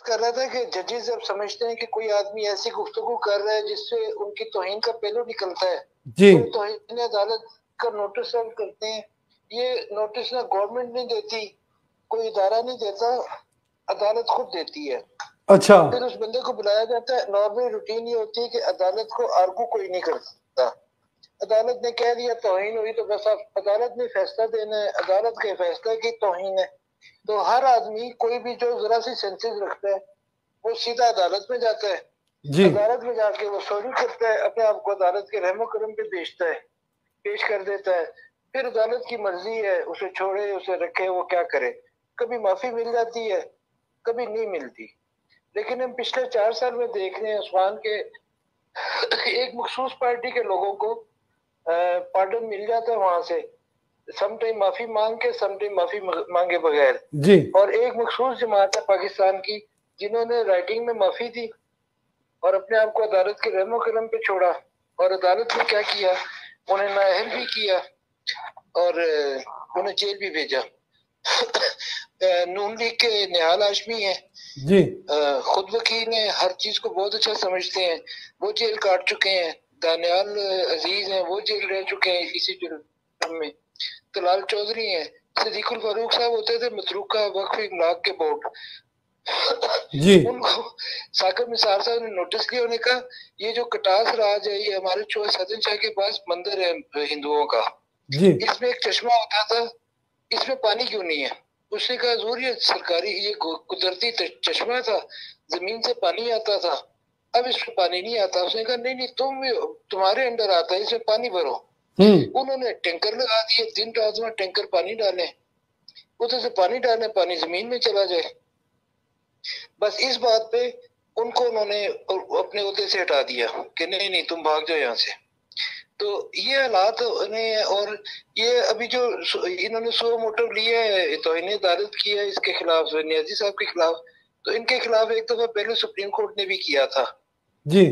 कर रहा था कि जजेस जब समझते हैं कि कोई आदमी ऐसी गुफ्तगू कर रहा है जिससे उनकी तौहीन का पहलू निकलता है, जी तो तौहीन अदालत का नोटिस सर्व करते हैं। ये नोटिस ना गवर्नमेंट नहीं देती, कोई इदारा नहीं देता, अदालत खुद देती है। अच्छा फिर उस बंदे को बुलाया जाता है। नॉर्मल रूटीन ये होती है कि अदालत को आर्गू कोई नहीं करता। अदालत ने कह दिया तौहीन हुई तो बस अब अदालत ने फैसला देना है। अदालत के फैसले की तौहीन है तो हर आदमी कोई भी जो जरा सी सेंसेस रखता है वो सीधा अदालत में जाता है। जी अदालत में जाके वो सॉरी करता है, अपने आप को अदालत के रहमो करम पे भेजता है, पेश कर देता है। फिर अदालत की मर्जी है, उसे छोड़े उसे रखे, वो क्या करे। कभी माफी मिल जाती है, कभी नहीं मिलती। लेकिन हम पिछले 4 साल में देख रहे हैं उस्मान के एक मखसूस पार्टी के लोगों को पार्डन मिल जाता है वहां से, सम टाइम माफी मांग के, सम टाइम माफी मांगे बगैर। जी और एक मखसूस जमात है पाकिस्तान की जिन्होंने राइटिंग में माफी दी और अपने आप को अदालत के रहमो करम पे छोड़ा। और अदालत ने क्या किया, उन्हें नाअहल भी किया और उन्हें जेल भी भेजा। नून लीग के निहाल हाशमी है, जी खुद वकील हैं, हर चीज को बहुत अच्छा समझते हैं, वो जेल काट चुके हैं। दानियाल अजीज हैं, वो जेल रह चुके हैं इसी जुर्म में। तलाल चौधरी हैं, सदीकुल फारूक साहब होते थे मतरूका वक्फ इमलाक के बोर्ड, जी उनको साकिब निसार साहब ने नोटिस लिया। उन्होंने कहा ये जो कटास राज है ये हमारे सदन शाह के पास मंदिर है हिंदुओं का, जी इसमें एक चश्मा होता था, इसमें पानी क्यों नहीं है। उसने कहा जरूर ये सरकारी ये कुदरती चश्मा था, जमीन से पानी आता था, अब इसमें पानी नहीं आता। उसने कहा नहीं नहीं तुम्हारे अंडर आता है, इसमें पानी भरो। उन्होंने टैंकर लगा दिए, दिन रात में टैंकर पानी डाले, उधर से पानी डाले, पानी जमीन में चला जाए। बस इस बात पे उनको उन्होंने अपने ओहदे से हटा दिया कि नहीं नहीं तुम भाग जाओ यहाँ से। तो ये हालात ने, और ये अभी जो इन्होंने सो मोटिव लिया है तौहीन अदालत किया है इसके खिलाफ, नियाजी साहब के खिलाफ, तो इनके खिलाफ एक दफा पहले सुप्रीम कोर्ट ने भी किया था जी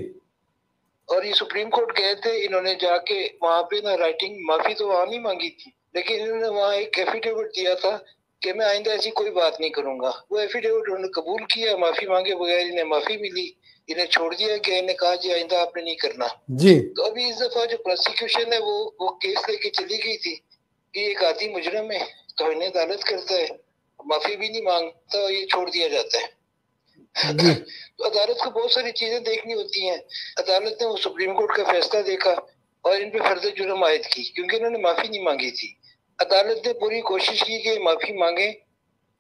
और ये सुप्रीम कोर्ट गए थे। इन्होंने जाके वहां पे ना राइटिंग माफी तो वहां नहीं मांगी थी, लेकिन इन्होंने वहां एक एफिडेविट दिया था कि मैं आइंदा ऐसी कोई बात नहीं करूंगा। वो एफिडेविट उन्होंने कबूल किया, माफी मांगे बगैर इन्हें माफी मिली, इन्हें छोड़ दिया गया, इन्हें कहा जी आइंदा आपने नहीं करना। जी तो अभी इस दफा जो प्रोसिक्यूशन है वो केस लेके चली गई थी कि एक आदि मुजरम है, तौहीन अदालत करता है, माफी भी नहीं मांगता, ये छोड़ दिया जाता है। जी तो अदालत को बहुत सारी चीजें देखनी होती हैं। अदालत ने वो सुप्रीम कोर्ट का फैसला देखा और इन पे फर्द जुर्म आयद की क्योंकि इन्होंने माफी नहीं मांगी थी। अदालत ने पूरी कोशिश की कि माफी मांगे,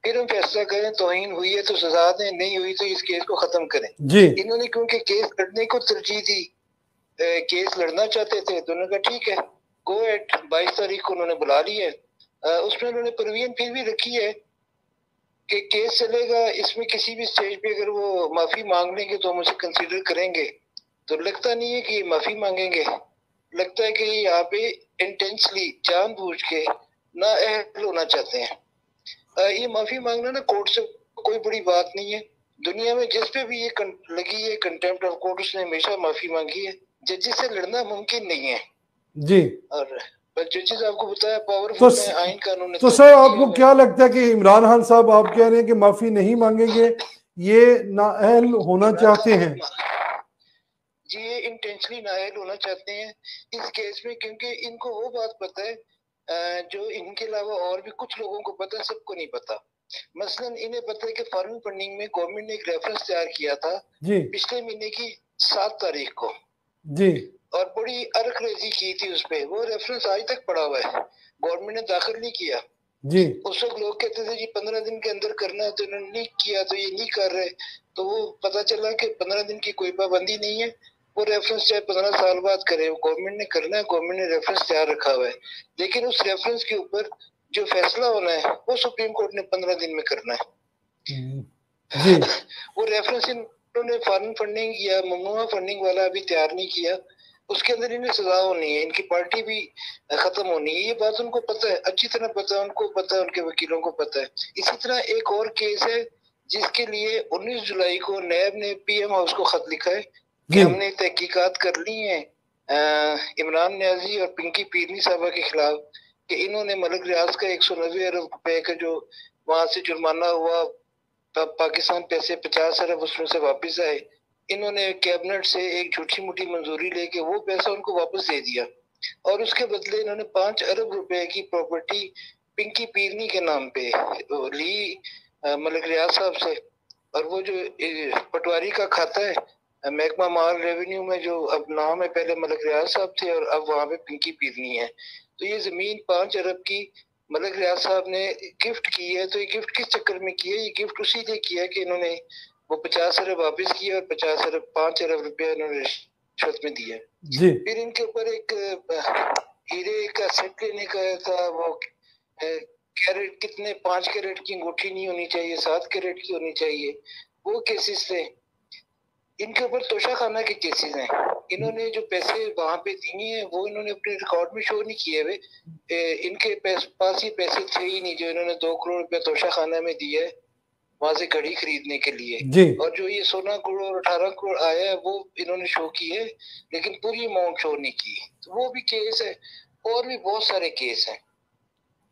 फिर हम फैसला करें, तौहीन हुई है तो सजा दें, नहीं हुई तो इस केस को खत्म करें। जी इन्होंने क्योंकि केस लड़ने को तरजीह दी, केस लड़ना चाहते थे, तो उन्होंने कहा ठीक है गो एट। 22 तारीख को उन्होंने बुला लिया है। उसमें उन्होंने परवीन फिर भी रखी है कि केस चलेगा, इसमें किसी भी स्टेज पे अगर वो माफी मांग लेंगे तो हम उसे कंसीडर करेंगे। तो लगता नहीं है कि ये माफी मांगेंगे, लगता है कि यहाँ पे इंटेंसली जानबूझ के ना अहल होना चाहते हैं। ये माफी मांगना ना कोर्ट से कोई बड़ी बात नहीं है। दुनिया में जिस पे भी ये लगी है कंटेम्प्ट ऑफ कोर्ट, उसने हमेशा माफी मांगी है। जजेस से लड़ना मुमकिन नहीं है। जी और जजेस आपको बताया तो पावरफुल है, आइन कानून ने तो सर तोड़ दिया आपको हुआ है। क्या लगता है कि इमरान खान साहब आप कह रहे हैं कि माफी नहीं मांगेंगे, ये नाअहल होना इमरान चाहते हैं? खान जी ये इंटेंशनली नाअहल होना चाहते हैं इस केस में, क्योंकि इनको वो बात पता है जो इनके अलावा और भी कुछ लोगों को पता है, सबको नहीं पता। मसलन इन्हें पता है कि फॉरेन फंडिंग में गवर्नमेंट ने एक रेफरेंस तैयार किया था जी पिछले महीने की 7 तारीख को, जी और बड़ी अरखरेजी की थी उस पे। वो रेफरेंस आज तक पड़ा हुआ है, गवर्नमेंट ने दाखिल नहीं किया। जी उस वक्त लोग कहते थे जी 15 दिन के अंदर करना है, तो इन्होंने नहीं किया तो ये नहीं कर रहे। तो वो पता चला कि 15 दिन की कोई पाबंदी नहीं है, वो रेफरेंस चाहे 15 साल बाद करे, गवर्नमेंट ने करना है, गवर्नमेंट ने रेफरेंस तैयार रखा हुआ है। लेकिन उस रेफरेंस के ऊपर जो फैसला होना है वो सुप्रीम कोर्ट ने 15 दिन में करना जी है। वो रेफरेंस इन्होंने फॉरेन फंडिंग या ममनुआ फंडिंग वाला अभी तैयार नहीं किया, उसके अंदर इन्हें सजा होनी है, इनकी पार्टी भी खत्म होनी है। ये बात उनको पता है, अच्छी तरह पता है, उनको पता है, उनके वकीलों को पता है। इसी तरह एक और केस है जिसके लिए 19 जुलाई को नैब ने पीएम हाउस को खत लिखा है कि जी हमने तहकीकात कर ली है इमरान न्याजी और पिंकी पीरनी साहबा के खिलाफ कि इन्होंने मलिक रियाज का 190 अरब रुपए का जो वहां से जुर्माना हुआ पाकिस्तान पैसे 50 अरब उसमें से वापस आए। इन्होंने कैबिनेट से एक झूठी मूठी मंजूरी लेके वो पैसा उनको वापस दे दिया और उसके बदले इन्होंने 5 अरब रुपए की प्रॉपर्टी पिंकी पीरनी के नाम पे ली मलिक रियाज साहब से। और वो जो पटवारी का खाता है महकमा माल रेवेन्यू में, जो अब नाम है, पहले मलिक रियाज साहब थे और अब वहां पे पिंकी पीरनी है। तो ये जमीन 5 अरब की मलिक रियाज साहब ने गिफ्ट की है। तो ये गिफ्ट किस चक्कर में की है? ये गिफ्ट उसी लिए किया है कि इन्होंने वो 50 अरब वापस किया और 5 अरब रुपया इन्होंने रिश्वत में दिया। जी फिर इनके ऊपर एक हीरे का सेट लेने का था, वो कैरेट कितने 5 कैरेट की अंगूठी नहीं होनी चाहिए, 7 कैरेट की होनी चाहिए, वो केसेस थे। इनके ऊपर तोशाखाना के केसेस हैं। इन्होंने जो पैसे वहां पे दिए हैं वो इन्होंने अपने रिकॉर्ड में शो नहीं किए हुए। इनके पास ये पैसे थे ही नहीं जो इन्होंने 2 करोड़ रुपया तोशाखाना में दिया है वहां से घड़ी खरीदने के लिए। जी और जो ये 16 करोड़ और 18 करोड़ आया है वो इन्होंने शो की है, लेकिन पूरी अमाउंट शो नहीं की। तो वो भी केस है और भी बहुत सारे केस हैं।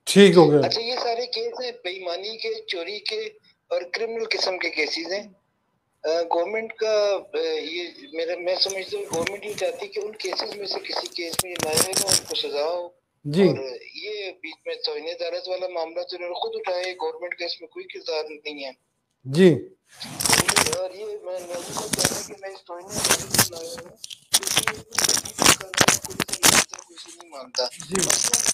ठीक हो गया। अच्छा, ये सारे केस हैं बेईमानी के, चोरी के और क्रिमिनल किस्म के केसेस हैं। गवर्नमेंट का ये मैं समझता हूँ गवर्नमेंट ये चाहती है कि उन केसेस में से किसी केस में ना आएगा उनको सजा हो। जी और ये बीच में तौहीन अदालत वाला मामला तो इन्होंने खुद उठाया है, गवर्नमेंट का इसमें कोई किरदार नहीं है। जी और ये मैं उनको कहता हूं कि मैं इस तौहीन अदालत में लाया हूं क्योंकि नहीं मानता।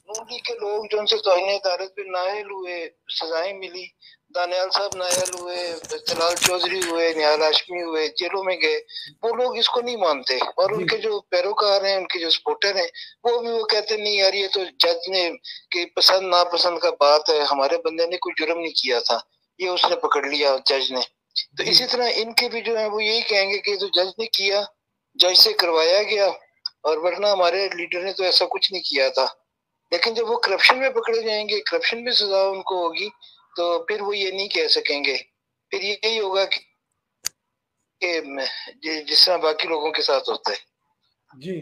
नून लीग के लोग जो उनसे तौहीन अदालत पे नायल हुए, सजाएं मिली, दानियाल साहब नायल हुए, जलाल चौधरी हुए, निहाल हाशमी हुए, जेलों में गए, वो लोग इसको नहीं मानते। और उनके जो पैरोकार हैं, उनके जो सपोर्टर हैं, वो भी वो कहते नहीं यार ये तो जज ने कि पसंद नापसंद का बात है, हमारे बंदे ने कोई जुर्म नहीं किया था, ये उसने पकड़ लिया जज ने। तो इसी तरह इनके भी जो है वो यही कहेंगे कि तो जज ने किया, जज से करवाया गया, और वरना हमारे लीडर ने तो ऐसा कुछ नहीं किया था। लेकिन जब वो करप्शन में पकड़े जाएंगे, करप्शन में सजा उनको होगी, तो फिर वो ये नहीं कह सकेंगे। फिर यही होगा कि जिस तरह बाकी लोगों के साथ होता है। जी